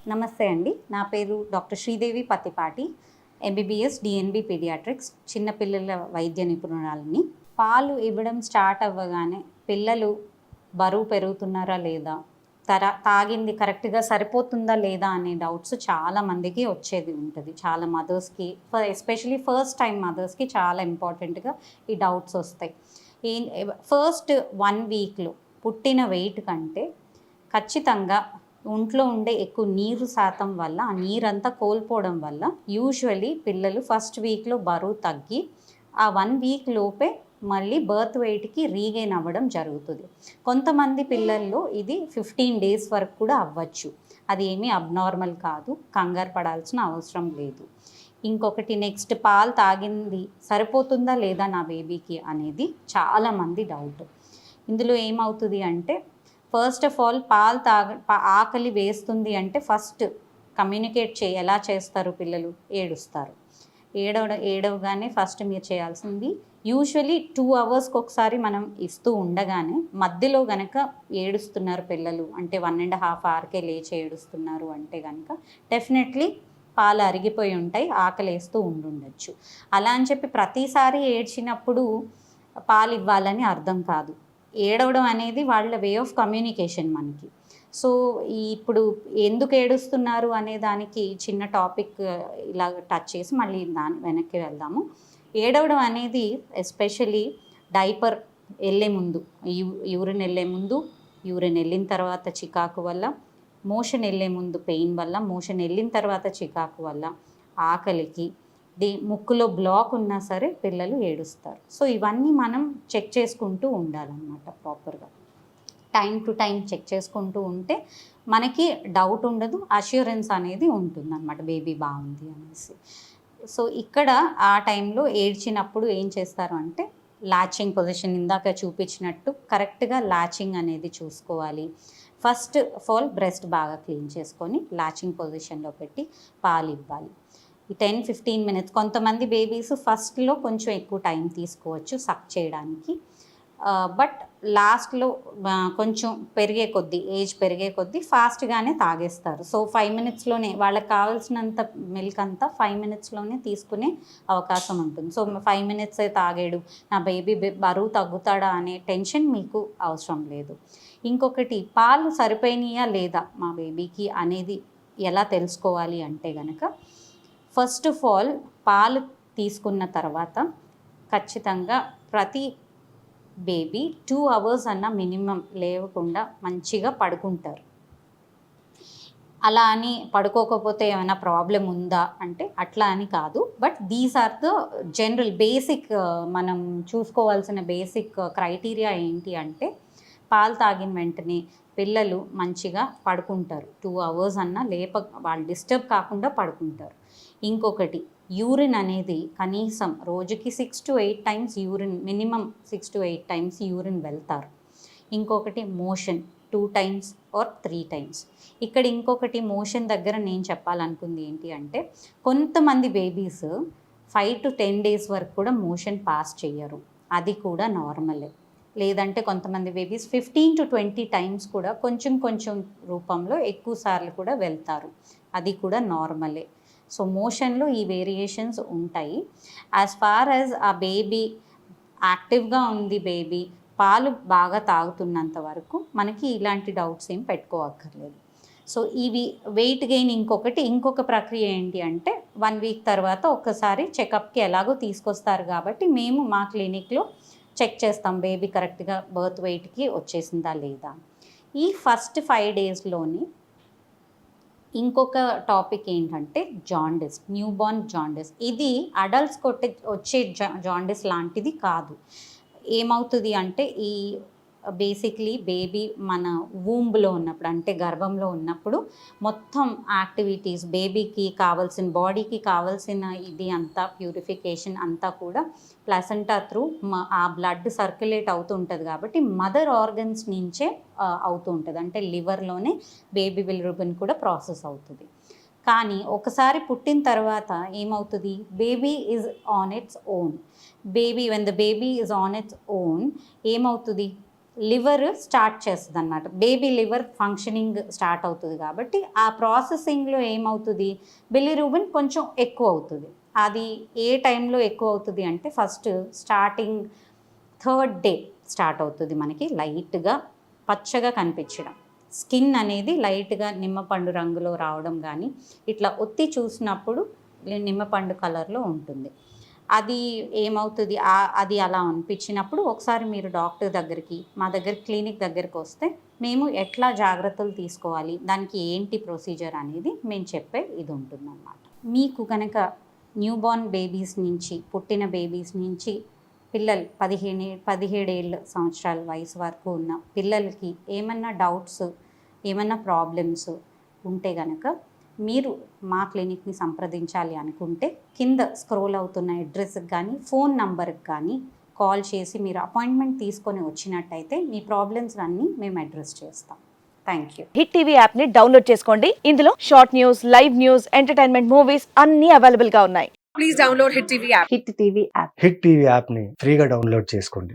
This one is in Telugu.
నమస్తే అండి. నా పేరు doctor Sridevi Pattipati, MBBS DNB paediatrics, చిన్నపిల్లల వైద్య నిపుణురాలిని. పాలు ఇవ్వడం స్టార్ట్ అవ్వగానే పిల్లలు బరువు పెరుగుతున్నారా లేదా, తాగింది కరెక్ట్గా సరిపోతుందా లేదా అనే డౌట్స్ చాలామందికి వచ్చేది ఉంటుంది. చాలా మదర్స్కి, ఎస్పెషలీ ఫస్ట్ టైం మదర్స్కి చాలా ఇంపార్టెంట్గా ఈ డౌట్స్ వస్తాయి. ఫస్ట్ 1 వీక్లో పుట్టిన వెయిట్ కంటే ఖచ్చితంగా ఒంట్లో ఉండే ఎక్కువ నీరు శాతం వల్ల, ఆ నీరంతా కోల్పోవడం వల్ల యూజువలీ పిల్లలు ఫస్ట్ వీక్లో బరువు తగ్గి ఆ 1 వీక్ లోపే మళ్ళీ బర్త్ వెయిట్కి రీగెయిన్ అవ్వడం జరుగుతుంది. కొంతమంది పిల్లల్లో ఇది 15 డేస్ వరకు కూడా అవ్వచ్చు. అది ఏమీ అబ్నార్మల్ కాదు, కంగారు పడాల్సిన అవసరం లేదు. ఇంకొకటి, నెక్స్ట్ పాలు తాగింది సరిపోతుందా లేదా నా బేబీకి అనేది చాలామంది డౌట్. ఇందులో ఏమవుతుంది అంటే, ఫస్ట్ ఆఫ్ ఆల్ పాలు ఆకలి వేస్తుంది అంటే ఫస్ట్ కమ్యూనికేట్ ఎలా చేస్తారు పిల్లలు? ఏడుస్తారు. ఏడవగానే ఫస్ట్ మీరు చేయాల్సింది, యూజువలీ 2 అవర్స్కి ఒకసారి మనం ఇస్తూ ఉండగానే మధ్యలో గనక ఏడుస్తున్నారు పిల్లలు అంటే 1.5 అవర్కే లేచి ఏడుస్తున్నారు అంటే కనుక డెఫినెట్లీ పాలు అరిగిపోయి ఉంటాయి, ఆకలేస్తూ ఉండుండొచ్చు. అలా అని చెప్పి ప్రతిసారి ఏడ్చినప్పుడు పాలు ఇవ్వాలని అర్థం కాదు. ఏడవడం అనేది వాళ్ళ వే ఆఫ్ కమ్యూనికేషన్ మనకి. సో ఇప్పుడు ఎందుకు ఏడుస్తున్నారు అనే దానికి చిన్న టాపిక్ ఇలా టచ్ చేసి మళ్ళీ వెనక్కి వెళ్దాము. ఏడవడం అనేది ఎస్పెషలీ డైపర్ వెళ్ళే ముందు, యూరిన్ వెళ్ళే ముందు, యూరిన్ వెళ్ళిన తర్వాత చికాకు వల్ల, మోషన్ వెళ్ళే ముందు పెయిన్ వల్ల, మోషన్ వెళ్ళిన తర్వాత చికాకు వల్ల, ఆకలికి, ముక్కులో బ్లాక్ ఉన్నా సరే పిల్లలు ఏడుస్తారు. సో ఇవన్నీ మనం చెక్ చేసుకుంటూ ఉండాలన్నమాట. ప్రాపర్గా టైం టు టైం చెక్ చేసుకుంటూ ఉంటే మనకి డౌట్ ఉండదు, అష్యూరెన్స్ అనేది ఉంటుందన్నమాట బేబీ బాగుంది అనేసి. సో ఇక్కడ ఆ టైంలో ఏడ్చినప్పుడు ఏం చేస్తారు అంటే, లాచింగ్ పొజిషన్ ఇందాక చూపించినట్టు కరెక్ట్గా లాచింగ్ అనేది చూసుకోవాలి. ఫస్ట్ ఆఫ్ ఆల్ బ్రెస్ట్ బాగా క్లీన్ చేసుకొని లాచింగ్ పొజిషన్లో పెట్టి పాలు ఇవ్వాలి. ఈ 10-15 మినిట్స్, కొంతమంది బేబీస్ ఫస్ట్లో కొంచెం ఎక్కువ టైం తీసుకోవచ్చు సక్ చేయడానికి, బట్ లాస్ట్లో కొంచెం ఏజ్ పెరిగే కొద్దీ ఫాస్ట్గానే తాగేస్తారు. సో 5 మినిట్స్లోనే వాళ్ళకి కావాల్సినంత మిల్క్ అంతా 5 మినిట్స్లోనే తీసుకునే అవకాశం ఉంటుంది. సో 5 మినిట్సే తాగాడు, నా బేబీ బరువు తగ్గుతాడా అనే టెన్షన్ మీకు అవసరం లేదు. ఇంకొకటి, పాలు సరిపోయినాయా లేదా మా బేబీకి అనేది ఎలా తెలుసుకోవాలి అంటే కనుక, ఫస్ట్ ఆఫ్ ఆల్ పాలు తీసుకున్న తర్వాత ఖచ్చితంగా ప్రతి బేబీ 2 అవర్స్ అన్న మినిమం లేవకుండా మంచిగా పడుకుంటారు. అలా అని పడుకోకపోతే ఏమైనా ప్రాబ్లం ఉందా అంటే అట్లా అని కాదు, but these are the general basic మనం చూసుకోవాల్సిన బేసిక్ క్రైటీరియా ఏంటి అంటే, పాలు తాగిన వెంటనే పిల్లలు మంచిగా పడుకుంటారు. 2 అవర్స్ అన్నా వాళ్ళు డిస్టర్బ్ కాకుండా పడుకుంటారు. ఇంకొకటి, యూరిన్ అనేది కనీసం రోజుకి 6 to 8 times urine, minimum 6 to 8 times urine వెళ్తారు. ఇంకొకటి, మోషన్ 2 టైమ్స్ ఆర్ 3 టైమ్స్. ఇక్కడ ఇంకొకటి, మోషన్ దగ్గర నేను చెప్పాలనుకుంది ఏంటి అంటే, కొంతమంది బేబీస్ 5 to 10 డేస్ వరకు కూడా మోషన్ పాస్ చేయరు, అది కూడా నార్మలే. లేదంటే కొంతమంది బేబీస్ 15 to 20 టైమ్స్ కూడా కొంచెం కొంచెం రూపంలో ఎక్కువ సార్లు కూడా వెళ్తారు, అది కూడా నార్మలే. సో మోషన్లో ఈ వేరియేషన్స్ ఉంటాయి. యాజ్ ఫార్ యాజ్ ఆ బేబీ యాక్టివ్గా ఉంది, బేబీ పాలు బాగా తాగుతున్నంత వరకు మనకి ఇలాంటి డౌట్స్ ఏం పెట్టుకోవక్కర్లేదు. సో ఇవి వెయిట్ గెయిన్. ఇంకొక ప్రక్రియ ఏంటి అంటే, 1 వీక్ తర్వాత ఒక్కసారి చెకప్కి ఎలాగో తీసుకొస్తారు కాబట్టి మేము మా క్లినిక్లో చెక్ చేస్తాం బేబీ కరెక్ట్గా బర్త్ వెయిట్కి వచ్చేసిందా లేదా. ఈ ఫస్ట్ 5 డేస్లోని ఇంకొక టాపిక్ ఏంటంటే జాండిస్, న్యూబార్న్ జాండిస్. ఇది అడల్ట్స్కి వచ్చే జాండిస్ లాంటిది కాదు. ఏమవుతుంది అంటే, ఈ బేసిక్లీ బేబీ మన వూంబ్లో ఉన్నప్పుడు అంటే గర్భంలో ఉన్నప్పుడు మొత్తం యాక్టివిటీస్, బేబీకి కావాల్సిన, బాడీకి కావాల్సిన ఇది అంతా ప్యూరిఫికేషన్ అంతా కూడా ప్లాసెంటా త్రూ ఆ బ్లడ్ సర్క్యులేట్ అవుతూ ఉంటుంది కాబట్టి మదర్ ఆర్గన్స్ నుంచే అవుతూ ఉంటుంది. అంటే లివర్లోనే బేబీ బిలిరూబిన్ కూడా ప్రాసెస్ అవుతుంది. కానీ ఒకసారి పుట్టిన తర్వాత ఏమవుతుంది, baby is on its own. When the baby is on its own ఏమవుతుంది, లివర్ స్టార్ట్ చేస్తుంది అనమాట. బేబీ లివర్ ఫంక్షనింగ్ స్టార్ట్ అవుతుంది కాబట్టి ఆ ప్రాసెసింగ్లో ఏమవుతుంది, బిలిరూబిన్ కొంచెం ఎక్కువ అవుతుంది. అది ఏ టైంలో ఎక్కువ అవుతుంది అంటే first starting 3rd day start అవుతుంది. మనకి లైట్గా పచ్చగా కనిపించడం, స్కిన్ అనేది లైట్గా నిమ్మపండు రంగులో రావడం, కానీ ఇట్లా ఒత్తి చూసినప్పుడు నిమ్మపండు కలర్లో ఉంటుంది. అది ఏమవుతుంది, అది అలా అనిపించినప్పుడు ఒకసారి మీరు డాక్టర్ దగ్గరికి, మా దగ్గర క్లినిక్ దగ్గరికి వస్తే మేము ఎట్లా జాగ్రత్తలు తీసుకోవాలి, దానికి ఏంటి ప్రొసీజర్ అనేది మేము చెప్పే ఇది ఉంటుందన్నమాట. మీకు కనుక న్యూబార్న్ బేబీస్ నుంచి, పుట్టిన బేబీస్ నుంచి పిల్లలు 17 సంవత్సరాల వయసు వరకు ఉన్న పిల్లలకి ఏమన్నా డౌట్స్, ఏమన్నా ప్రాబ్లమ్స్ ఉంటే కనుక మీరు మా క్లినిక్ని సంప్రదించాలి అనుకుంటే కింద స్క్రోల్ అవుతున్న అడ్రస్కి కానీ ఫోన్ నంబర్కి కానీ కాల్ చేసి మీరు అపాయింట్మెంట్ తీసుకొని వచ్చినట్టయితే మీ ప్రాబ్లమ్స్ అన్నీ మేము అడ్రస్ చేస్తాం. Thank you. Hit TV app ని డౌన్లోడ్ చేసుకోండి. ఇందులో short news, live news, entertainment movies అన్ని అవైలబుల్ గా ఉన్నాయి. Please download Hit TV app. Hit TV app. Hit TV యాప్ని ఫ్రీగా డౌన్లోడ్ చేసుకోండి.